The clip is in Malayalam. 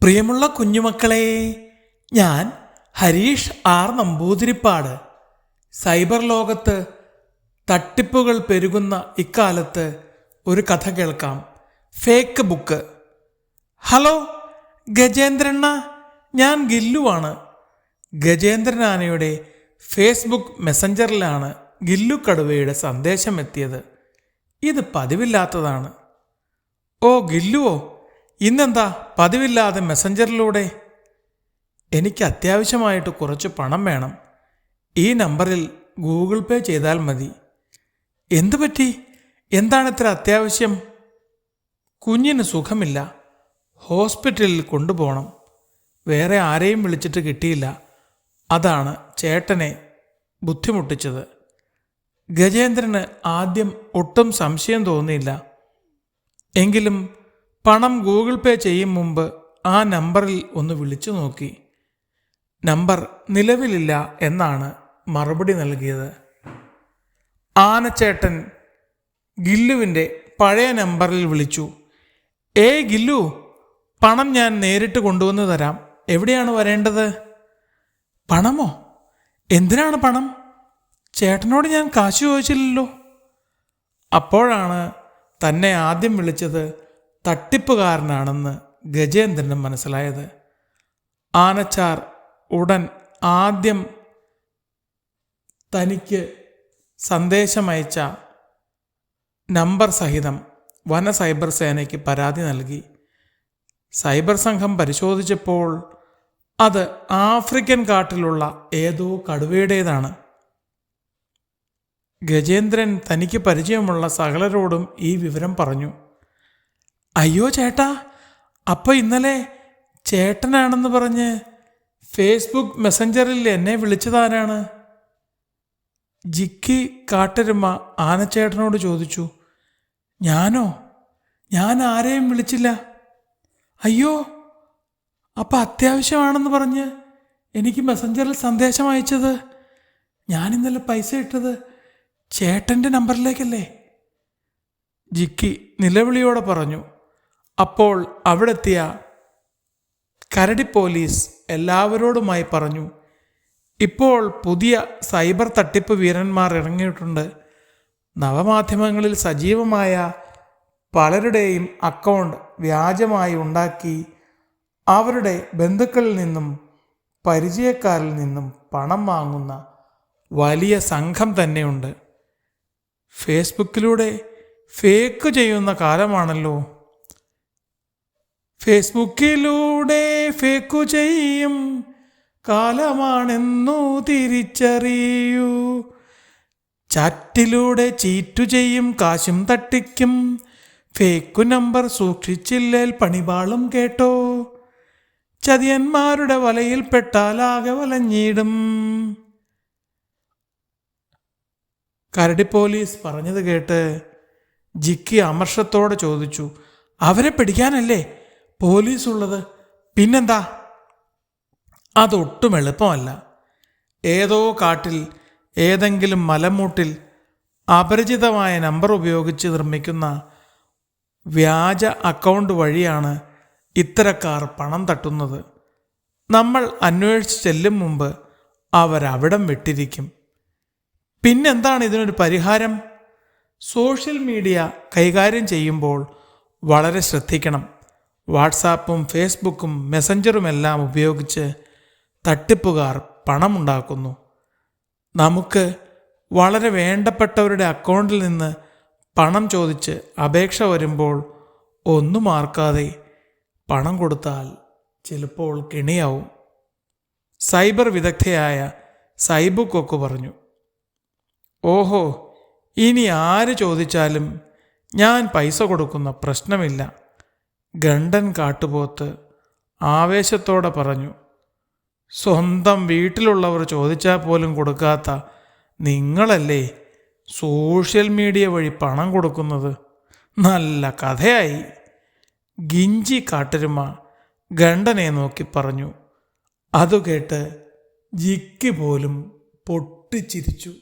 പ്രിയമുള്ള കുഞ്ഞുമക്കളെ, ഞാൻ ഹരീഷ് ആർ നമ്പൂതിരിപ്പാട്. സൈബർ ലോകത്ത് തട്ടിപ്പുകൾ പെരുകുന്ന ഇക്കാലത്ത് ഒരു കഥ കേൾക്കാം. Fake book. ഹലോ ഗജേന്ദ്രണ്ണ, ഞാൻ ഗില്ലുവാണ്. ഗജേന്ദ്രൻ ആനയുടെ ഫേസ്ബുക്ക് മെസ്സഞ്ചറിലാണ് ഗില്ലു കടുവയുടെ സന്ദേശം എത്തിയത്. ഇത് പതിവില്ലാത്തതാണ്. ഓ ഗില്ലുവോ, ഇന്നെന്താ പതിവില്ലാതെ മെസ്സഞ്ചറിലൂടെ? എനിക്ക് അത്യാവശ്യമായിട്ട് കുറച്ച് പണം വേണം. ഈ നമ്പറിൽ ഗൂഗിൾ പേ ചെയ്താൽ മതി. എന്തു പറ്റി? എന്താണ് ഇത്ര അത്യാവശ്യം? കുഞ്ഞിന് സുഖമില്ല, ഹോസ്പിറ്റലിൽ കൊണ്ടുപോകണം. വേറെ ആരെയും വിളിച്ചിട്ട് കിട്ടിയില്ല. അതാണ് ചേട്ടനെ ബുദ്ധിമുട്ടിച്ചത്. ഗജേന്ദ്രന് ആദ്യം ഒട്ടും സംശയം തോന്നിയില്ല. എങ്കിലും പണം ഗൂഗിൾ പേ ചെയ്യും മുമ്പ് ആ നമ്പറിൽ ഒന്ന് വിളിച്ചു നോക്കി. നമ്പർ നിലവിലില്ല എന്നാണ് മറുപടി നൽകിയത്. ആനച്ചേട്ടൻ ഗില്ലുവിൻ്റെ പഴയ നമ്പറിൽ വിളിച്ചു. ഏയ് ഗില്ലു, പണം ഞാൻ നേരിട്ട് കൊണ്ടുവന്ന് തരാം. എവിടെയാണ് വരേണ്ടത്? പണമോ? എന്തിനാണ് പണം? ചേട്ടനോട് ഞാൻ കാശ് ചോദിച്ചില്ലല്ലോ. അപ്പോഴാണ് തന്നെ ആദ്യം വിളിച്ചത് തട്ടിപ്പുകാരനാണെന്ന് ഗജേന്ദ്രന് മനസ്സിലായത്. ആനച്ചാർ ഉടൻ ആദ്യം തനിക്ക് സന്ദേശമയച്ച നമ്പർ സഹിതം വന സൈബർ സേനയ്ക്ക് പരാതി നൽകി. സൈബർ സംഘം പരിശോധിച്ചപ്പോൾ അത് ആഫ്രിക്കൻ കാട്ടിലുള്ള ഏതോ കടുവയുടേതാണ്. ഗജേന്ദ്രൻ തനിക്ക് പരിചയമുള്ള സകലരോടും ഈ വിവരം പറഞ്ഞു. അയ്യോ ചേട്ടാ, അപ്പോൾ ഇന്നലെ ചേട്ടനാണെന്ന് പറഞ്ഞ് ഫേസ്ബുക്ക് മെസ്സഞ്ചറിൽ എന്നെ വിളിച്ചതാരാണ്? ജിക്കി കാട്ടരുമ ആനച്ചേട്ടനോട് ചോദിച്ചു. ഞാനോ? ഞാൻ ആരെയും വിളിച്ചില്ല. അയ്യോ, അപ്പം അത്യാവശ്യമാണെന്ന് പറഞ്ഞ് എനിക്ക് മെസ്സഞ്ചറിൽ സന്ദേശം അയച്ചത്? ഞാൻ ഇന്നലെ പൈസ ഇട്ടത് ചേട്ടൻ്റെ നമ്പറിലേക്കല്ലേ? ജിക്കി നിലവിളിയോടെ പറഞ്ഞു. അപ്പോൾ അവിടെ എത്തിയ കരടി പോലീസ് എല്ലാവരോടുമായി പറഞ്ഞു, ഇപ്പോൾ പുതിയ സൈബർ തട്ടിപ്പ് വീരന്മാർ ഇറങ്ങിയിട്ടുണ്ട്. നവമാധ്യമങ്ങളിൽ സജീവമായ പലരുടെയും അക്കൗണ്ട് വ്യാജമായി ഉണ്ടാക്കി അവരുടെ ബന്ധുക്കളിൽ നിന്നും പരിചയക്കാരിൽ നിന്നും പണം വാങ്ങുന്ന വലിയ സംഘം തന്നെയുണ്ട്. ഫേസ്ബുക്കിലൂടെ ഫേക്ക് ചെയ്യുന്ന കാലമാണല്ലോ. ഫേസ്ബുക്കിലൂടെ ഫേക്കു ചെയ്യും കാലമാണെന്നു തിരിച്ചറിയൂ. ചാറ്റിലൂടെ ചീറ്റു ചെയ്യും, കാശും തട്ടിക്കും. ഫേക്കു നമ്പർ സൂക്ഷിച്ചില്ലേൽ പണിപാളും കേട്ടോ. ചതിയന്മാരുടെ വലയിൽപ്പെട്ടാലാകെ വലഞ്ഞിടും. കരടി പോലീസ് പറഞ്ഞത് കേട്ട് ജിക്കി അമർഷത്തോടെ ചോദിച്ചു, അവരെ പിടിക്കാനല്ലേ പോലീസ് ഉള്ളത്? പിന്നെന്താ? അതൊട്ടും എളുപ്പമല്ല. ഏതോ കാട്ടിൽ ഏതെങ്കിലും മലമൂട്ടിൽ അപരിചിതമായ നമ്പർ ഉപയോഗിച്ച് നിർമ്മിക്കുന്ന വ്യാജ അക്കൗണ്ട് വഴിയാണ് ഇത്തരക്കാർ പണം തട്ടുന്നത്. നമ്മൾ അന്വേഷിച്ച് ചെല്ലും മുമ്പ് അവരവിടം വിട്ടിരിക്കും. പിന്നെന്താണ് ഇതിനൊരു പരിഹാരം? സോഷ്യൽ മീഡിയ കൈകാര്യം ചെയ്യുമ്പോൾ വളരെ ശ്രദ്ധിക്കണം. വാട്സാപ്പും ഫേസ്ബുക്കും മെസ്സഞ്ചറുമെല്ലാം ഉപയോഗിച്ച് തട്ടിപ്പുകാർ പണമുണ്ടാക്കുന്നു. നമുക്ക് വളരെ വേണ്ടപ്പെട്ടവരുടെ അക്കൗണ്ടിൽ നിന്ന് പണം ചോദിച്ച് അപേക്ഷ വരുമ്പോൾ ഒന്നും ആർക്കാതെ പണം കൊടുത്താൽ ചിലപ്പോൾ കെണിയാവും. സൈബർ വിദഗ്ധയായ സൈബുക്കൊക്കെ പറഞ്ഞു. ഓഹോ, ഇനി ആര് ചോദിച്ചാലും ഞാൻ പൈസ കൊടുക്കുന്ന പ്രശ്നമില്ല. ഗണ്ടൻ കാട്ടുപോത്ത് ആവേശത്തോടെ പറഞ്ഞു. സ്വന്തം വീട്ടിലുള്ളവർ ചോദിച്ചാൽ പോലും കൊടുക്കാത്ത നിങ്ങളല്ലേ സോഷ്യൽ മീഡിയ വഴി പണം കൊടുക്കുന്നത്? നല്ല കഥയായി. ഗിഞ്ചി കാട്ടരുമ ഗണ്ടനെ നോക്കി പറഞ്ഞു. അതുകേട്ട് ജിക്കി പോലും പൊട്ടിച്ചിരിച്ചു.